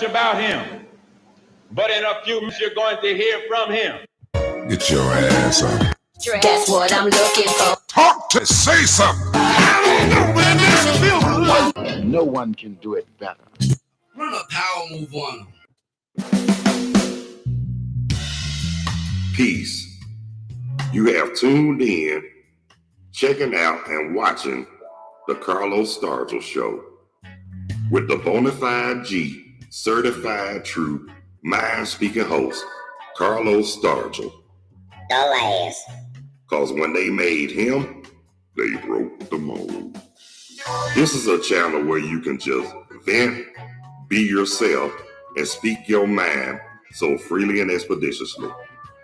much about him, but in a few minutes you're going to hear from him. Get your ass up. That's what I'm looking for. Talk to say something. No one can do it better. Run a power move on them. Peace. You have tuned in, checking out and watching the Carlos Stargell Show with the bonafide G, certified true, mind-speaking host, Carlos Stargell. The last. Cause when they made him, they broke the mold. This is a channel where you can just vent, be yourself, and speak your mind so freely and expeditiously.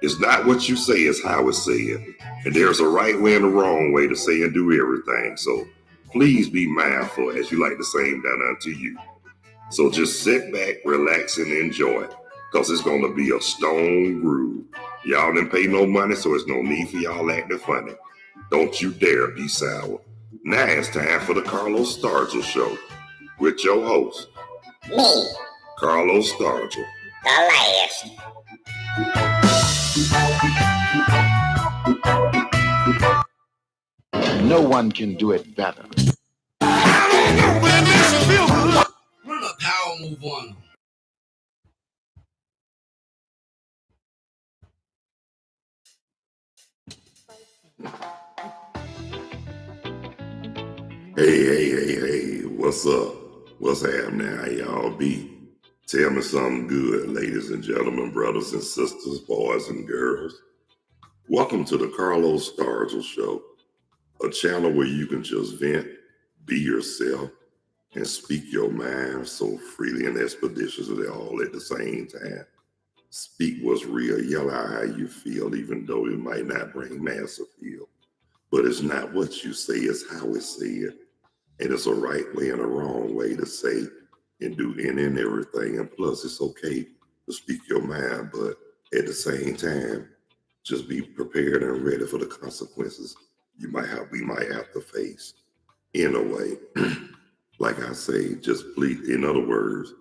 It's not what you say, it's how it's said. And there's a right way and a wrong way to say and do everything. So please be mindful as you like the same done unto you. So just sit back, relax, and enjoy. Because it's going to be a stone groove. Y'all didn't pay no money, so there's no need for y'all acting funny. Don't you dare be sour. Now it's time for the Carlos Stargell Show with your host, Me, Carlos Stargell. the last. No one can do it better. Run a power move on them. Hey, what's up? What's happening? How y'all be? Tell me something good, ladies and gentlemen, brothers and sisters, boys and girls. Welcome to the Carlos Stargell Show, a channel where you can just vent, be yourself, and speak your mind so freely and expeditiously all at the same time. Speak what's real, yell out how you feel, even though it might not bring mass appeal. But it's not what you say, it's how it's said. And it's a right way and a wrong way to say and do any and everything. And plus, it's okay to speak your mind, but at the same time, just be prepared and ready for the consequences we might have to face. In a way, like I say, just please, in other words,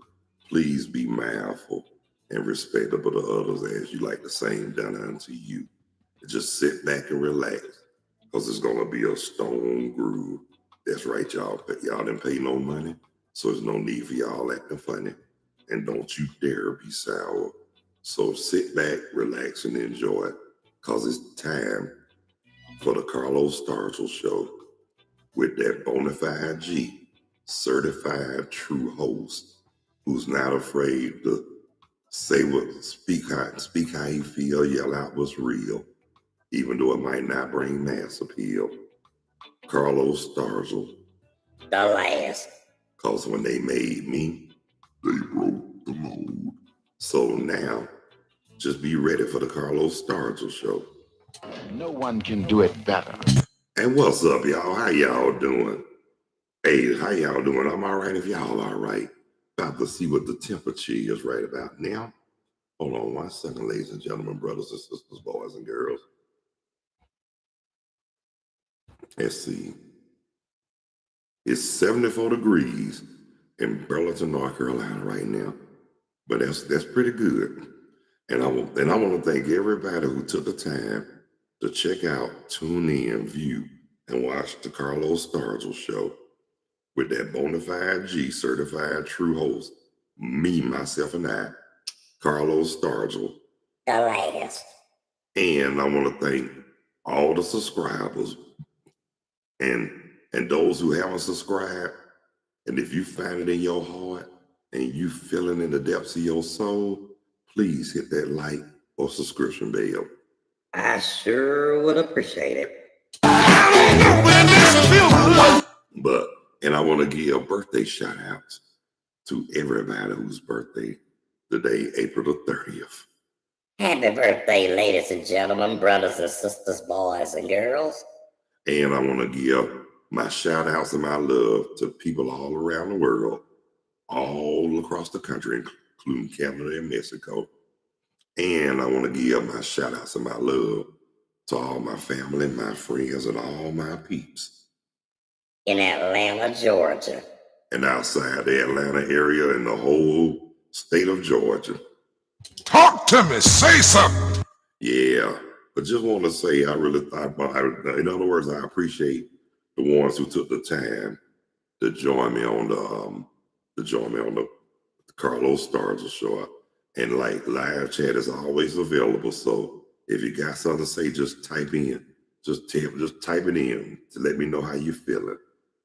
please be mindful and respectable to others as you like the same done unto you. Just sit back and relax, because it's going to be a stone groove. That's right, y'all. Y'all didn't pay no money, so there's no need for y'all acting funny. And don't you dare be sour. So sit back, relax, and enjoy it, because it's time for the Carlos Stargell Show with that bonafide G, certified true host, who's not afraid to speak how you feel, yell out what's real, even though it might not bring mass appeal. Carlos Stargell. The last. Because when they made me, they broke the mold. So now, just be ready for the Carlos Stargell Show. No one can do it better. And what's up, y'all? How y'all doing? Hey, how y'all doing? I'm all right if y'all all right. About to see what the temperature is right about now. Hold on 1 second, ladies and gentlemen, brothers and sisters, boys and girls. Let's see. It's 74 degrees in Burlington, North Carolina right now. But that's pretty good. And I want to thank everybody who took the time to check out, tune in, view, and watch the Carlos Stargell Show with that bonafide G, certified true host, me, myself, and I, Carlos Stargell. The last. And I want to thank all the subscribers and those who haven't subscribed. And if you find it in your heart and you feeling in the depths of your soul, please hit that like or subscription bell. I sure would appreciate it. And I want to give birthday shout outs to everybody whose birthday today, April the 30th. Happy birthday, ladies and gentlemen, brothers and sisters, boys and girls. And I want to give my shout outs and my love to people all around the world, all across the country, including Canada and Mexico. And I want to give my shout outs and my love to all my family, my friends, and all my peeps. In Atlanta, Georgia. And outside the Atlanta area and the whole state of Georgia. Talk to me. Say something. Yeah, I just want to say I really thought about. In other words, I appreciate the ones who took the time to join me on the Carlos Stargell show. And like live chat is always available. So if you got something to say, just type in. Just type it in to let me know how you feeling.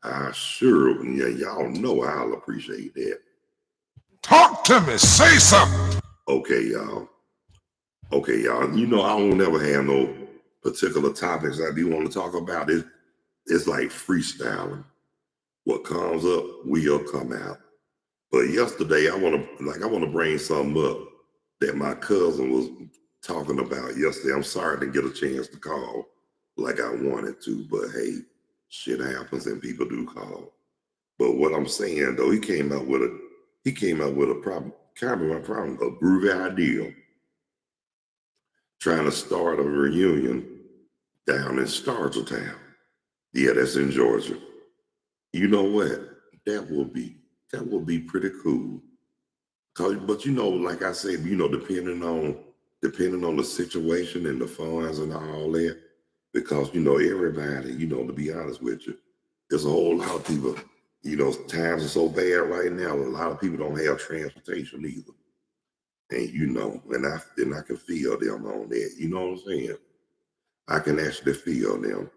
I sure, yeah, y'all know I'll appreciate that. Talk to me. Say something. Okay, y'all. Okay, y'all. You know I don't never have no particular topics I do want to talk about. It's like freestyling. What comes up will come out. But yesterday I want to bring something up that my cousin was talking about yesterday. I'm sorry I didn't get a chance to call like I wanted to, but hey, shit happens and people do call. But what I'm saying though, he came out with a groovy idea, trying to start a reunion down in Stargell Town. Yeah, that's in Georgia. You know what? That will be pretty cool. But you know, like I said, you know, depending on the situation and the funds and all that, because you know, everybody, you know, to be honest with you, there's a whole lot of people, you know, times are so bad right now, a lot of people don't have transportation either. And you know, and I can feel them on that. You know what I'm saying? I can actually feel them.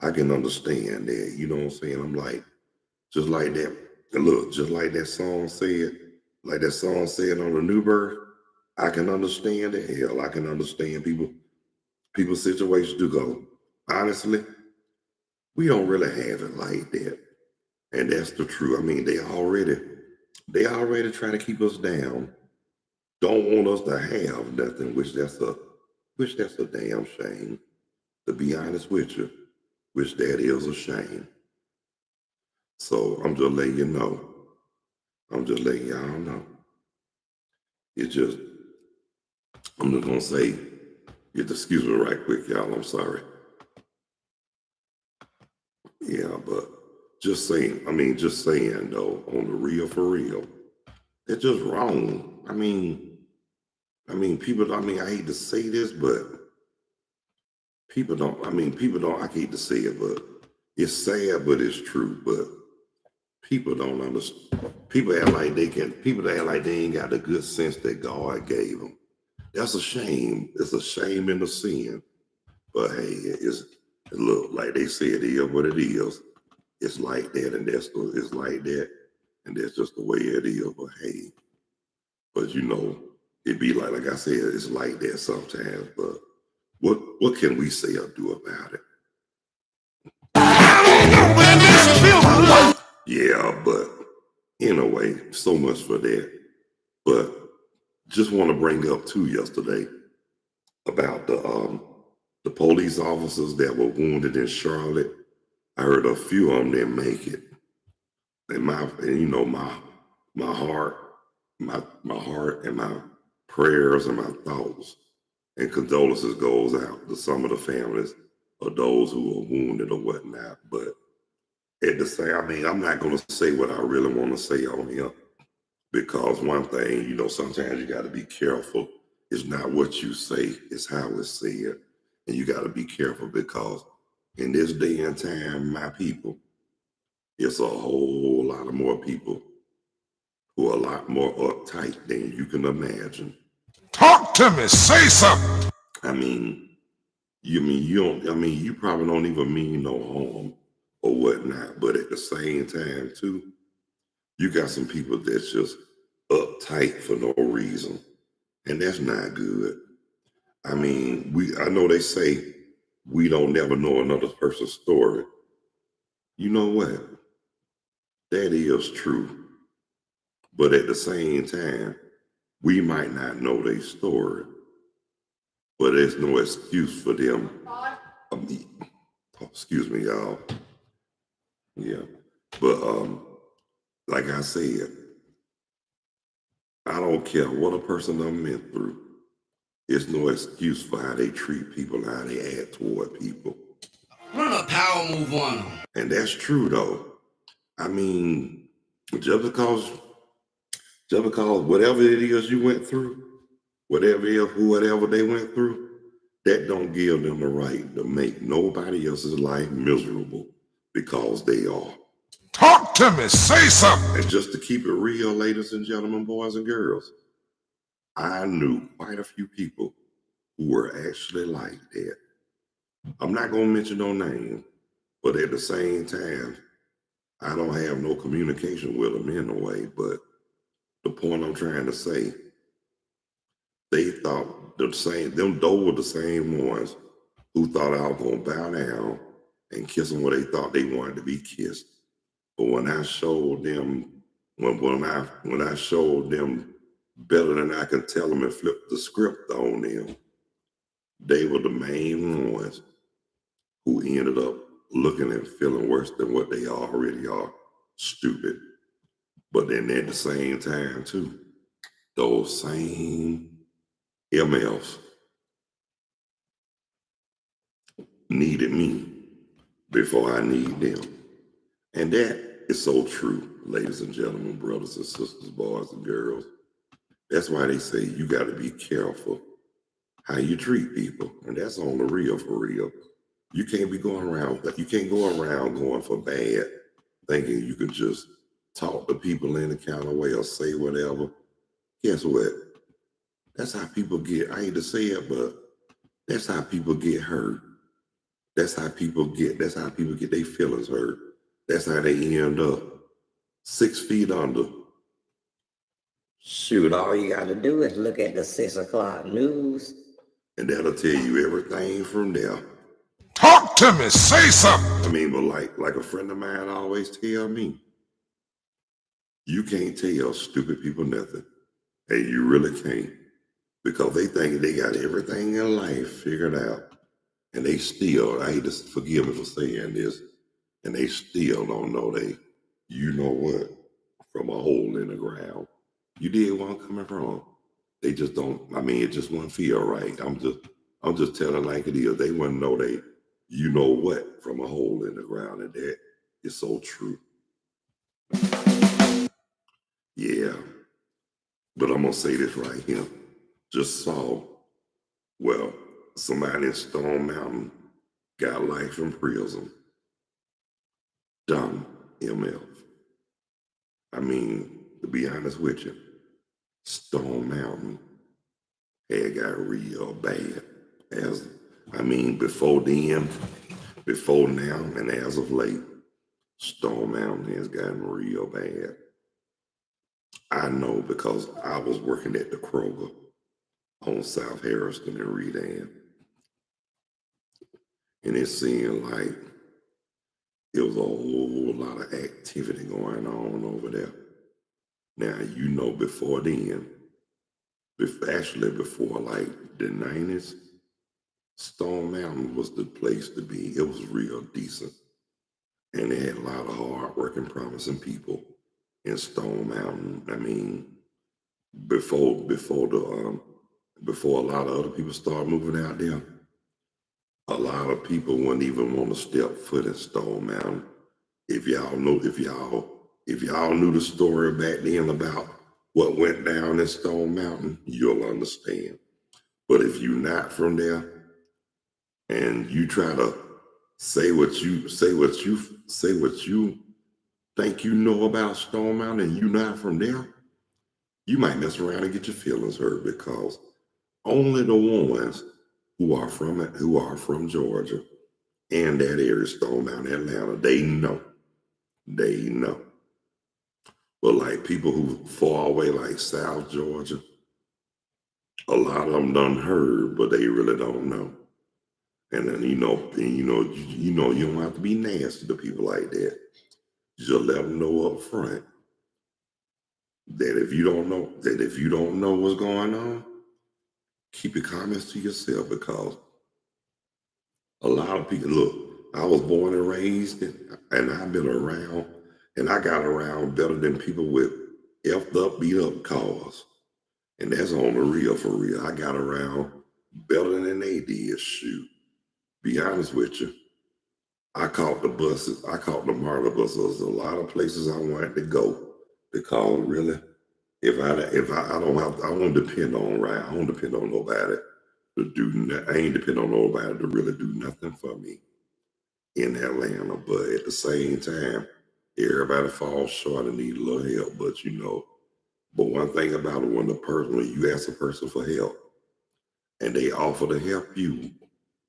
I can understand that. You know what I'm saying? I'm like, just like that. And look, just like that song said on the New Birth, I can understand it. Hell, I can understand people's situations to go. Honestly, we don't really have it like that. And that's the truth. I mean, they already try to keep us down. Don't want us to have nothing, which that's a damn shame. To be honest with you, which that is a shame. So I'm just letting you know. I'm just letting y'all know. I'm just gonna say, excuse me right quick, y'all. I'm sorry. Yeah, but just saying though, on the real for real, it's just wrong. I mean, people. I hate to say this, but people don't. I hate to say it, but it's sad, but it's true. But people don't understand. People act like they can. People act like they ain't got the good sense that God gave them. That's a shame. It's a shame and a sin. But hey, look, like they say, it is what it is. It's like that, and it's like that, and that's just the way it is. But hey, but you know, it be like I said, it's like that sometimes. But what can we say or do about it? Yeah, but anyway, so much for that. But just want to bring up too yesterday about the police officers that were wounded in Charlotte. I heard a few of them didn't make it, and you know my heart and my prayers and my thoughts and condolences goes out to some of the families of those who were wounded or whatnot. But at the same, I'm not going to say what I really want to say on here, because one thing, you know, sometimes you got to be careful. It's not what you say, it's how it's said. And you got to be careful, because in this day and time, my people, it's a whole lot of more people who are a lot more uptight than you can imagine. Talk to me. Say something. You probably don't even mean no harm or whatnot, but at the same time too, you got some people that's just uptight for no reason, and that's not good. I know they say we don't never know another person's story. You know what? That is true. But at the same time, we might not know their story, but there's no excuse for them. Excuse me, y'all. Yeah. But like I said, I don't care what a person done went through. There's no excuse for how they treat people, how they act toward people. Run a power move on them. And that's true though. I mean, just Just because whatever it is you went through, whatever they went through, that don't give them the right to make nobody else's life miserable because they are. Talk to me. Say something. And just to keep it real, ladies and gentlemen, boys and girls, I knew quite a few people who were actually like that. I'm not going to mention no names, but at the same time, I don't have no communication with them in a way. But the point I'm trying to say, they thought those were the same ones who thought I was going to bow down and kiss them where they thought they wanted to be kissed. But when I showed them, when I showed them better than I can tell them and flipped the script on them, they were the main ones who ended up looking and feeling worse than what they already are. Stupid. But then at the same time, too, those same MFs needed me before I need them. And that is so true, ladies and gentlemen, brothers and sisters, boys and girls. That's why they say you got to be careful how you treat people. And that's on the real, for real. You can't be going around, you can't go around going for bad, thinking you can just talk to people in the kind of way or say whatever. Guess what? That's how people get, I hate to say it, but that's how people get hurt. That's how people get their feelings hurt. That's how they end up 6 feet under. Shoot, all you got to do is look at the 6 o'clock news. And that'll tell you everything from there. Talk to me. Say something. I mean, but like a friend of mine always tell me, you can't tell stupid people nothing. And you really can't. Because they think they got everything in life figured out. And they still, I hate to forgive me for saying this, and they still don't know you know what, from a hole in the ground. You did where I'm coming from. They just don't, I mean, it just wouldn't feel right. I'm just telling like it is. They wouldn't know you know what, from a hole in the ground, and that is so true. Yeah. But I'm going to say this right here. Just saw, well, somebody in Stone Mountain got life in prison. Dumb MF. I mean, to be honest with you, Stone Mountain had got real bad. Before now, and as of late, Stone Mountain has gotten real bad. I know because I was working at the Kroger on South Harrison and Redan. And it seemed like it was a whole lot of activity going on over there. Now, you know, before then, before like the 90s, Stone Mountain was the place to be. It was real decent. And they had a lot of hard-working, promising people in Stone Mountain. I mean, before a lot of other people started moving out there, a lot of people wouldn't even want to step foot in Stone Mountain. If y'all knew the story back then about what went down in Stone Mountain, you'll understand. But if you're not from there and you try to say what you think you know about Stone Mountain and you're not from there, you might mess around and get your feelings hurt, because only the ones who are from Georgia and that area, Stone Mountain, Atlanta, they know. But like people who far away, like South Georgia, a lot of them done heard, but they really don't know. And then you don't have to be nasty to people like that. You just let them know up front that if you don't know what's going on, keep your comments to yourself, because a lot of people, look, I was born and raised, and I've been around, and I got around better than people with effed up, beat up cars. And that's on the real, for real. I got around better than they did. Shoot. Be honest with you. I caught the MARTA buses. A lot of places I wanted to go, because really, I don't depend on right. I don't depend on nobody to do. I ain't depend on nobody to really do nothing for me in Atlanta. But at the same time, everybody falls short and need a little help. But but one thing about it, when you ask a person for help and they offer to help you,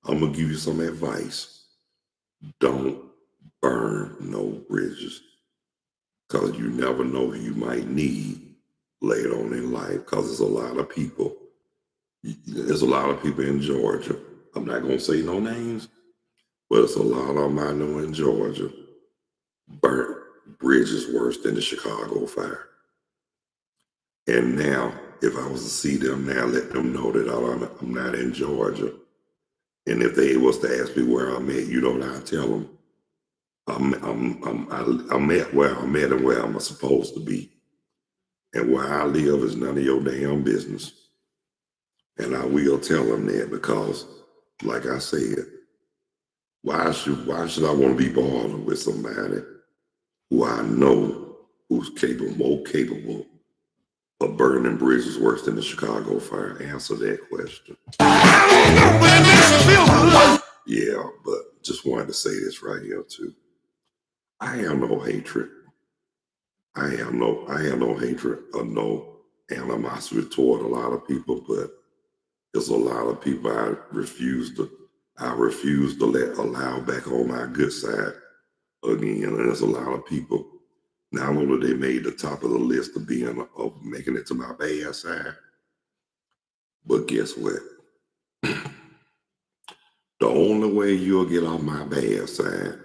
I'm gonna give you some advice. Don't burn no bridges, because you never know who you might need later on in life. Because there's a lot of people. There's a lot of people in Georgia. I'm not gonna say no names, but it's a lot of them I know in Georgia burnt bridges worse than the Chicago fire. And now, if I was to see them now, let them know that I'm not in Georgia. And if they was to ask me where I'm at, you know what I tell them? I'm at where I'm at and where I'm supposed to be. And where I live is none of your damn business. And I will tell them that, because, like I said, why should I want to be bothered with somebody who I know who's more capable of burning bridges worse than the Chicago fire? Answer that question. Yeah, but just wanted to say this right here too. I have no hatred. I have no hatred or no animosity toward a lot of people, but there's a lot of people I refuse to allow back on my good side again. And there's a lot of people, not only they made the top of the list of making it to my bad side, but guess what? The only way you'll get off my bad side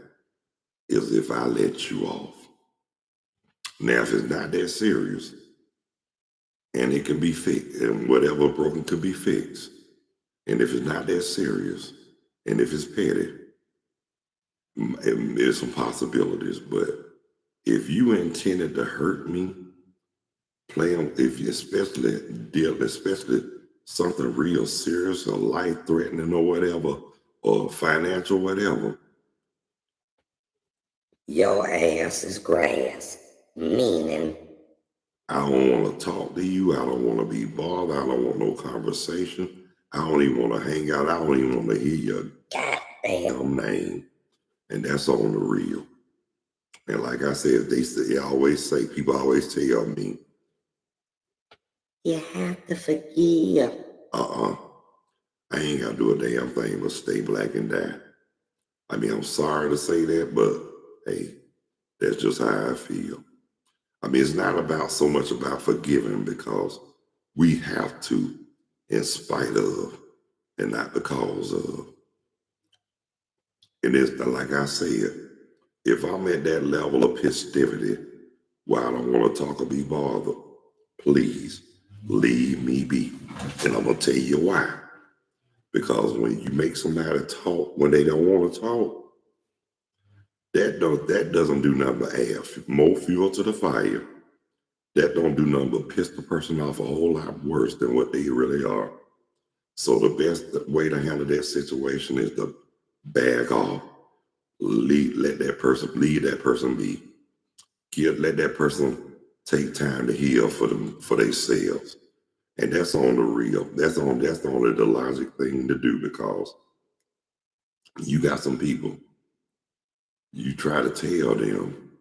is if I let you off. Now, if it's not that serious, and it can be fixed, and whatever broken could be fixed, and if it's not that serious, and if it's petty, there's some possibilities. But if you intended to hurt me, especially something real serious or life-threatening or whatever, or financial whatever, Your ass is grass. Meaning, I don't want to talk to you. I don't want to be bothered. I don't want no conversation. I don't even want to hang out. I don't even want to hear your goddamn name. And that's on the real. And like I said, people always tell me, you have to forgive. I ain't got to do a damn thing but stay black and die. I mean, I'm sorry to say that, but hey, that's just how I feel. I mean, it's not about so much about forgiving, because we have to in spite of and not because of. And it's like I said, if I'm at that level of festivity where I don't want to talk or be bothered, please leave me be. And I'm going to tell you why. Because when you make somebody talk when they don't want to talk, that doesn't do nothing but add more fuel to the fire. That don't do nothing but piss the person off a whole lot worse than what they really are. So the best way to handle that situation is to back off, leave that person be. Let that person take time to heal for themselves. And that's on the real. That's only the logic thing to do, because you got some people, you try to tell them,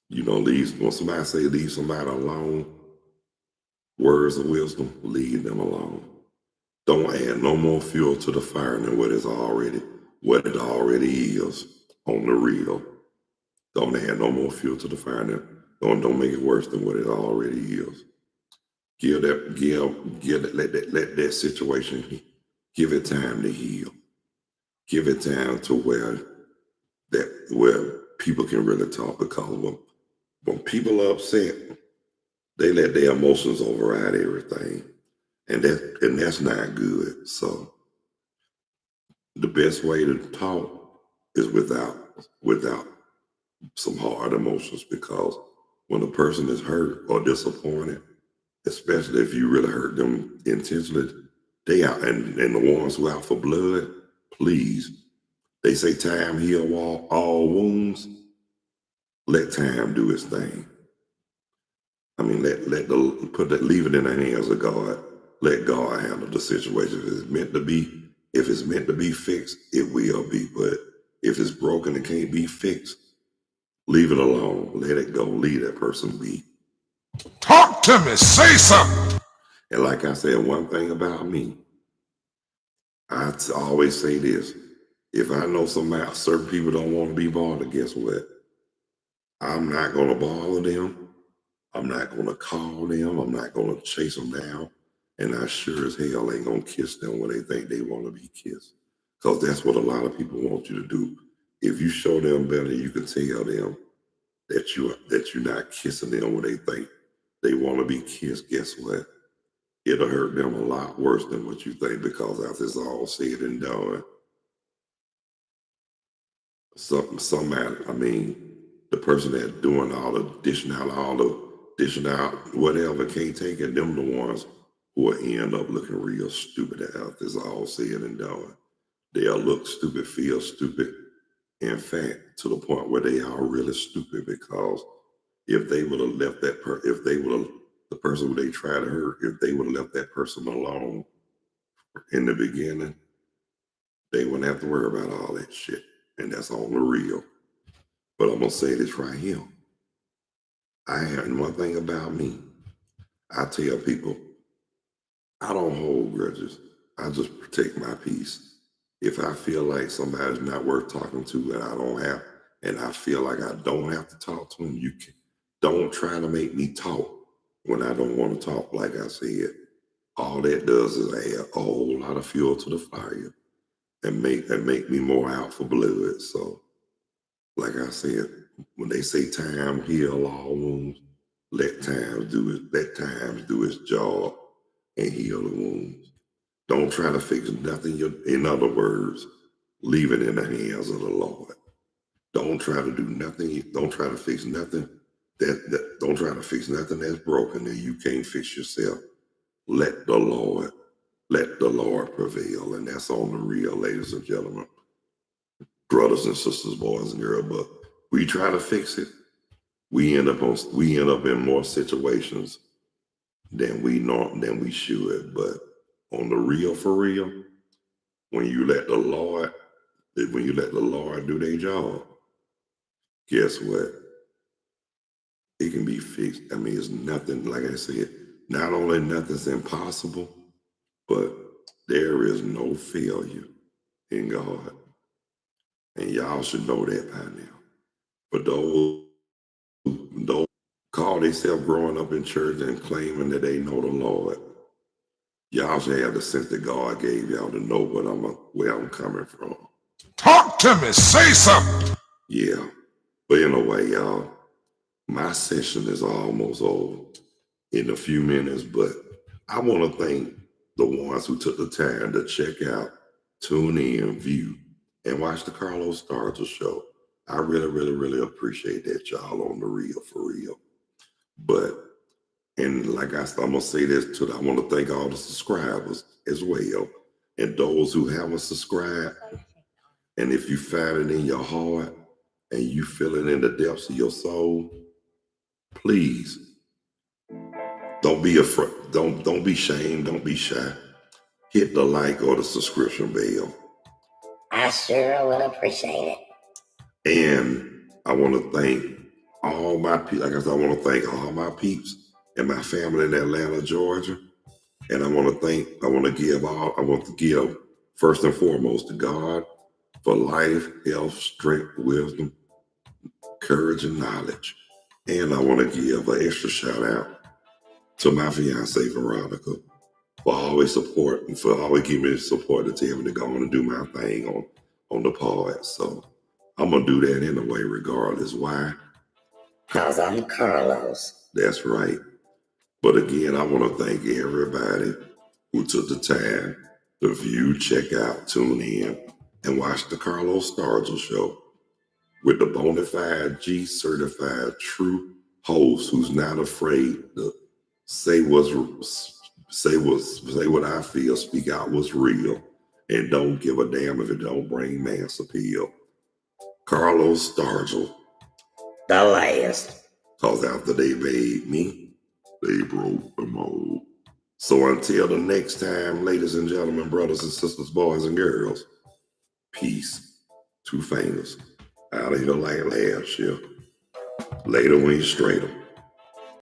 when somebody say leave somebody alone, words of wisdom, leave them alone. Don't add no more fuel to the fire than what it already is on the real. Don't add no more fuel to the fire. Don't make it worse than what it already is. Let that situation, give it time to heal. Give it time to where people can really talk, because when people are upset, they let their emotions override everything. And that's not good. So the best way to talk is without some hard emotions, because when a person is hurt or disappointed, especially if you really hurt them intentionally, they out, and the ones who out for blood, please, they say time heal all wounds. Let time do its thing. I mean, leave it in the hands of God. Let God handle the situation. If it's meant to be fixed, it will be. But if it's broken and can't be fixed, leave it alone. Let it go. Leave that person be. Talk to me. Say something. And like I said, one thing about me, I always say this. If I know certain people don't want to be bothered, guess what? I'm not going to bother them. I'm not going to call them. I'm not going to chase them down. And I sure as hell ain't going to kiss them when they think they want to be kissed. Because that's what a lot of people want you to do. If you show them better, you can tell them that you're not kissing them when they think they want to be kissed. Guess what? It'll hurt them a lot worse than what you think, because after it's all said and done, the person that's doing all the dishing out whatever can't take it, them the ones who will end up looking real stupid after it's all said and done. They'll look stupid, feel stupid, in fact, to the point where they are really stupid, because if they would have left the person who they try to hurt, if they would have left that person alone in the beginning, they wouldn't have to worry about all that shit. And that's on the real. But I'm going to say this right here. And one thing about me, I tell people, I don't hold grudges. I just protect my peace. If I feel like somebody's not worth talking to and I feel like I don't have to talk to them, don't try to make me talk when I don't want to talk. Like I said, all that does is add a whole lot of fuel to the fire and make me more out for blood. So, like I said, when they say time heal all wounds, let time do its job and heal the wounds. Don't try to fix nothing. In other words, leave it in the hands of the Lord. Don't try to do nothing. Don't try to fix nothing. Don't try to fix nothing that's broken that you can't fix yourself. Let the Lord prevail, and that's on the real, ladies and gentlemen, brothers and sisters, boys and girls. But we try to fix it, we end up in more situations than we should. But on the real, for real, when you let the Lord do their job, guess what? It can be fixed. I mean, it's nothing, like I said, not only nothing's impossible, but there is no failure in God. And y'all should know that by now. But those who call themselves growing up in church and claiming that they know the Lord, y'all should have the sense that God gave y'all to know where I'm coming from. Talk to me. Say something. Yeah. But anyway, y'all, my session is almost over in a few minutes, but I want to thank the ones who took the time to check out, tune in, view, and watch the Carlos Stargell show. I really, really, really appreciate that, y'all, on the real, for real. But, and like I'm going to say this too, I want to thank all the subscribers as well, and those who haven't subscribed. And if you find it in your heart and you feel it in the depths of your soul, please don't be afraid. Don't be ashamed. Don't be shy. Hit the like or the subscription bell. I sure would appreciate it. And I want to thank all my people. Like I said, I want to thank all my peeps and my family in Atlanta, Georgia. And I want to give first and foremost to God for life, health, strength, wisdom, courage, and knowledge. And I want to give an extra shout out to my fiance, Veronica, for always supporting, for always giving me the support to tell me to go on and do my thing on the pod. So I'm going to do that anyway, regardless. Why? Because I'm Carlos. That's right. But again, I want to thank everybody who took the time to view, check out, tune in, and watch the Carlos Stargell show with the bona fide G-certified true host who's not afraid to say what I feel, speak out what's real, and don't give a damn if it don't bring mass appeal. Carlos Stargell. The last. Because after they made me, They broke the mold. So until the next time, ladies and gentlemen, brothers and sisters, boys and girls, peace. 2 fingers. Out of here like last year. Later when you straight 'em.